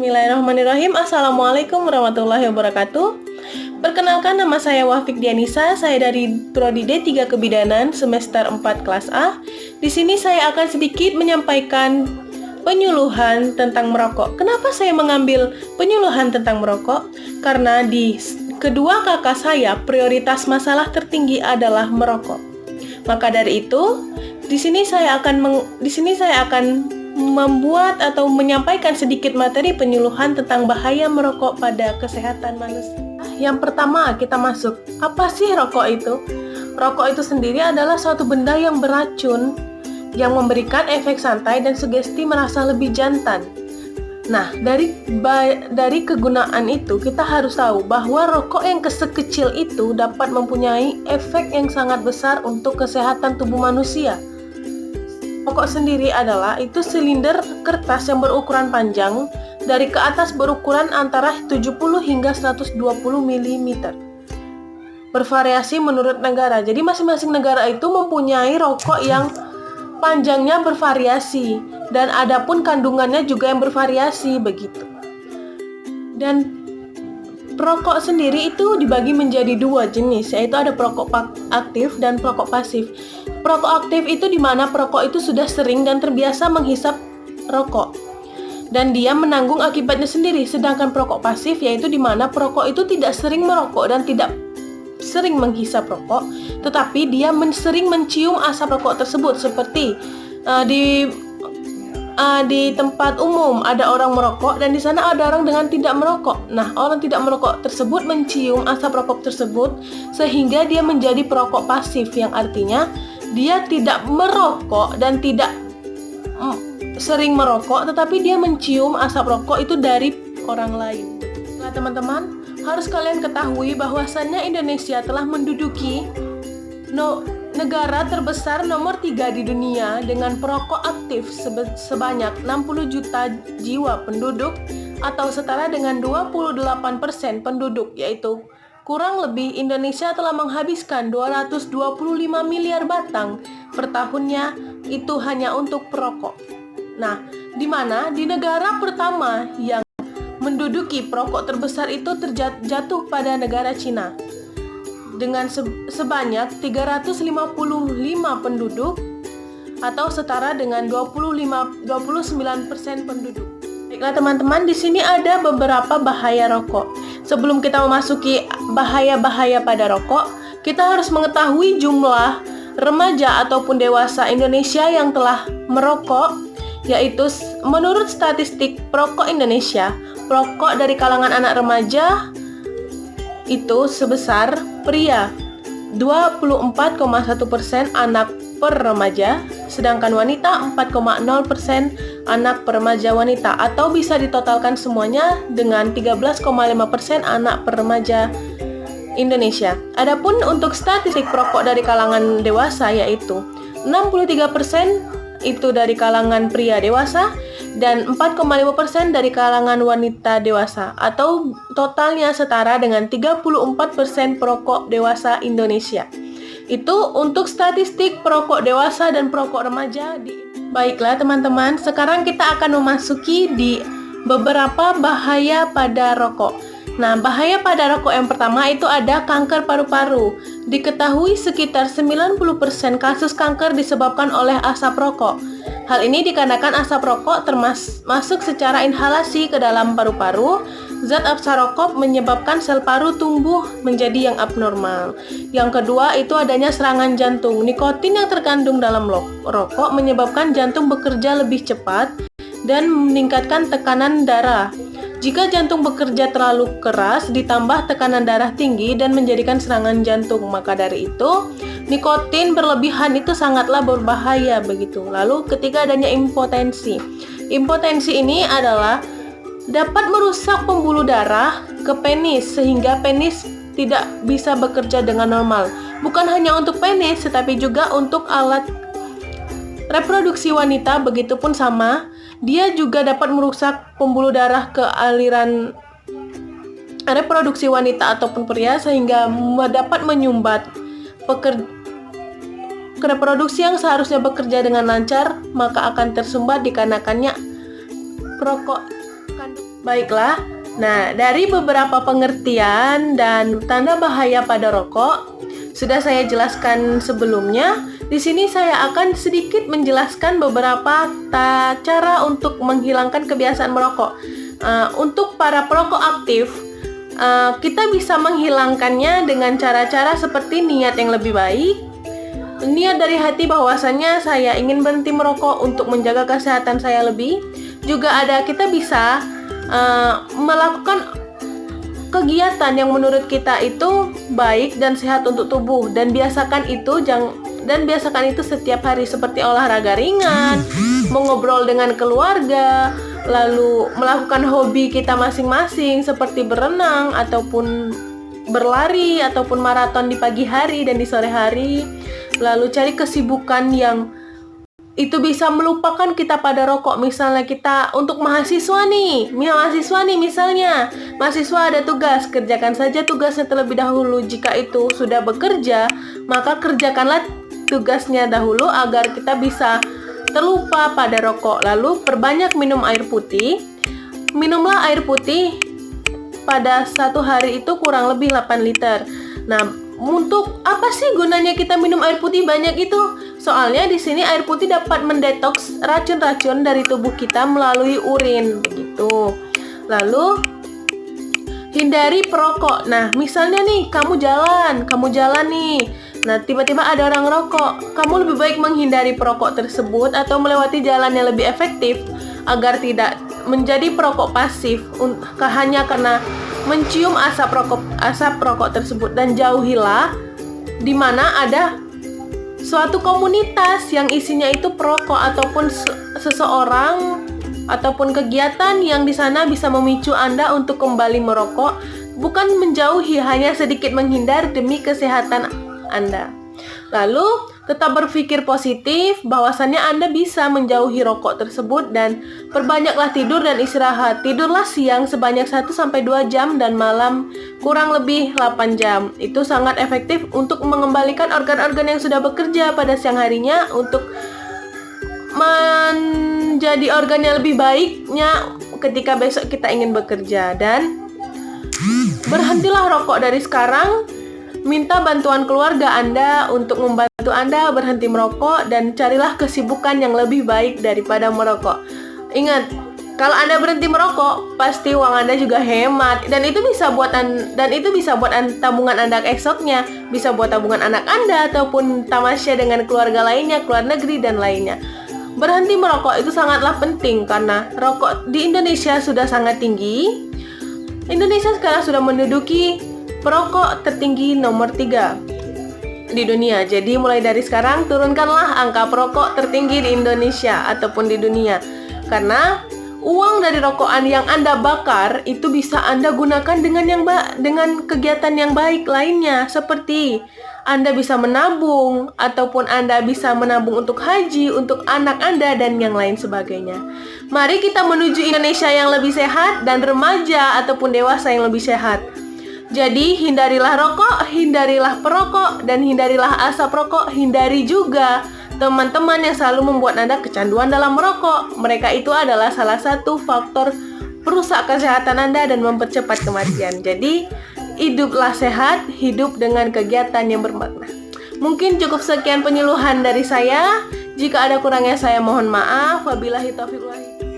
Bismillahirrahmanirrahim. Assalamualaikum warahmatullahi wabarakatuh. Perkenalkan, nama saya Wafik Dianisa. Saya dari Prodi D3 Kebidanan semester 4 kelas A. Di sini saya akan sedikit menyampaikan penyuluhan tentang merokok. Kenapa saya mengambil penyuluhan tentang merokok? Karena di kedua kakak saya prioritas masalah tertinggi adalah merokok. Maka dari itu, di sini saya akan membuat atau menyampaikan sedikit materi penyuluhan tentang bahaya merokok pada kesehatan manusia. Yang pertama, kita masuk. Apa sih rokok itu? Rokok itu sendiri adalah suatu benda yang beracun yang memberikan efek santai dan sugesti merasa lebih jantan. Nah, dari kegunaan itu kita harus tahu bahwa rokok yang sekecil itu dapat mempunyai efek yang sangat besar untuk kesehatan tubuh manusia. Rokok sendiri adalah itu silinder kertas yang berukuran panjang, dari ke atas berukuran antara 70 hingga 120 mm. Bervariasi menurut negara. Jadi masing-masing negara itu mempunyai rokok yang panjangnya bervariasi, dan adapun kandungannya juga yang bervariasi begitu. Dan perokok sendiri itu dibagi menjadi dua jenis, yaitu ada perokok aktif dan perokok pasif. Perokok aktif itu di mana perokok itu sudah sering dan terbiasa menghisap rokok, dan dia menanggung akibatnya sendiri. Sedangkan perokok pasif yaitu di mana perokok itu tidak sering merokok dan tidak sering menghisap rokok, tetapi dia sering mencium asap rokok tersebut. Seperti di tempat umum ada orang merokok dan di sana ada orang dengan tidak merokok. Nah, orang tidak merokok tersebut mencium asap rokok tersebut sehingga dia menjadi perokok pasif, yang artinya dia tidak merokok dan tidak sering merokok, tetapi dia mencium asap rokok itu dari orang lain. Nah, teman-teman, harus kalian ketahui bahwasannya Indonesia telah menduduki negara terbesar nomor 3 di dunia dengan perokok aktif sebanyak 60 juta jiwa penduduk, atau setara dengan 28% penduduk, yaitu kurang lebih Indonesia telah menghabiskan 225 miliar batang per tahunnya itu hanya untuk perokok. Nah, di mana di negara pertama yang menduduki perokok terbesar itu terjatuh pada negara Cina dengan sebanyak 355 penduduk, atau setara dengan 29% penduduk. Baiklah teman-teman, di sini ada beberapa bahaya rokok. Sebelum kita memasuki bahaya-bahaya pada rokok, kita harus mengetahui jumlah remaja ataupun dewasa Indonesia yang telah merokok, yaitu menurut statistik Perokok Indonesia, perokok dari kalangan anak remaja itu sebesar pria 24,1% anak per remaja, sedangkan wanita 4,0% anak per remaja wanita, atau bisa ditotalkan semuanya dengan 13,5% anak per remaja Indonesia. Adapun untuk statistik perokok dari kalangan dewasa, yaitu 63% itu dari kalangan pria dewasa dan 4,5% dari kalangan wanita dewasa, atau totalnya setara dengan 34% perokok dewasa Indonesia. Itu untuk statistik perokok dewasa dan perokok remaja. Baiklah teman-teman, sekarang kita akan memasuki di beberapa bahaya pada rokok. Nah, bahaya pada rokok yang pertama itu ada kanker paru-paru. Diketahui sekitar 90% kasus kanker disebabkan oleh asap rokok. Hal ini dikarenakan asap rokok masuk secara inhalasi ke dalam paru-paru. Zat asap rokok menyebabkan sel paru tumbuh menjadi yang abnormal. Yang kedua itu adanya serangan jantung. Nikotin yang terkandung dalam rokok menyebabkan jantung bekerja lebih cepat dan meningkatkan tekanan darah. Jika jantung bekerja terlalu keras ditambah tekanan darah tinggi dan menjadikan serangan jantung, maka dari itu nikotin berlebihan itu sangatlah berbahaya begitu. Lalu ketiga adanya impotensi. Impotensi ini adalah dapat merusak pembuluh darah ke penis sehingga penis tidak bisa bekerja dengan normal. Bukan hanya untuk penis, tetapi juga untuk alat reproduksi wanita, begitupun sama. Dia juga dapat merusak pembuluh darah ke aliran reproduksi wanita ataupun pria sehingga dapat menyumbat reproduksi yang seharusnya bekerja dengan lancar, maka akan tersumbat dikarenakannya perokok kandung Baiklah, nah dari beberapa pengertian dan tanda bahaya pada rokok sudah saya jelaskan sebelumnya. Di sini saya akan sedikit menjelaskan beberapa cara untuk menghilangkan kebiasaan merokok. Untuk para perokok aktif, kita bisa menghilangkannya dengan cara-cara seperti niat yang lebih baik. Niat dari hati bahwasannya saya ingin berhenti merokok untuk menjaga kesehatan saya lebih. Juga ada kita bisa melakukan kegiatan yang menurut kita itu baik dan sehat untuk tubuh, dan biasakan itu setiap hari, seperti olahraga ringan, mengobrol dengan keluarga, lalu melakukan hobi kita masing-masing seperti berenang ataupun berlari ataupun maraton di pagi hari dan di sore hari. Lalu cari kesibukan yang itu bisa melupakan kita pada rokok. Misalnya kita untuk mahasiswa nih misalnya, mahasiswa ada tugas, kerjakan saja tugasnya terlebih dahulu. Jika itu sudah bekerja, maka kerjakanlah tugasnya dahulu agar kita bisa terlupa pada rokok. Lalu perbanyak minum air putih. Minumlah air putih pada satu hari itu kurang lebih 8 liter. Nah, untuk apa sih gunanya kita minum air putih banyak itu? Soalnya di sini air putih dapat mendetoks racun-racun dari tubuh kita melalui urin, begitu. Lalu hindari perokok. Nah, misalnya nih kamu jalan nih. Nah, tiba-tiba ada orang rokok. Kamu lebih baik menghindari perokok tersebut atau melewati jalan yang lebih efektif agar tidak menjadi perokok pasif hanya karena mencium asap rokok tersebut, dan jauhilah di mana ada suatu komunitas yang isinya itu perokok ataupun seseorang ataupun kegiatan yang di sana bisa memicu Anda untuk kembali merokok. Bukan menjauhi, hanya sedikit menghindar demi kesehatan Anda. Lalu tetap berpikir positif bahwasannya Anda bisa menjauhi rokok tersebut, dan perbanyaklah tidur dan istirahat. Tidurlah siang sebanyak 1-2 jam dan malam kurang lebih 8 jam. Itu sangat efektif untuk mengembalikan organ-organ yang sudah bekerja pada siang harinya untuk menjadi organ yang lebih baiknya ketika besok kita ingin bekerja. Dan berhentilah rokok dari sekarang. Minta bantuan keluarga Anda untuk membantu Anda berhenti merokok, dan carilah kesibukan yang lebih baik daripada merokok. Ingat, kalau Anda berhenti merokok, pasti uang Anda juga hemat, dan itu bisa buat tabungan Anda esoknya, bisa buat tabungan anak Anda ataupun tamasya dengan keluarga lainnya, keluar negeri dan lainnya. Berhenti merokok itu sangatlah penting karena rokok di Indonesia sudah sangat tinggi. Indonesia sekarang sudah menduduki perokok tertinggi nomor 3 di dunia. Jadi mulai dari sekarang turunkanlah angka perokok tertinggi di Indonesia ataupun di dunia. Karena uang dari rokokan yang Anda bakar itu bisa Anda gunakan dengan kegiatan yang baik lainnya, seperti Anda bisa menabung ataupun Anda bisa menabung untuk haji, untuk anak Anda dan yang lain sebagainya. Mari kita menuju Indonesia yang lebih sehat dan remaja ataupun dewasa yang lebih sehat. Jadi hindarilah rokok, hindarilah perokok, dan hindarilah asap rokok. Hindari juga teman-teman yang selalu membuat Anda kecanduan dalam merokok. Mereka itu adalah salah satu faktor perusak kesehatan Anda dan mempercepat kematian. Jadi hiduplah sehat, hidup dengan kegiatan yang bermakna. Mungkin cukup sekian penyuluhan dari saya. Jika ada kurangnya saya mohon maaf. Wabillahi taufiq wal hidayah.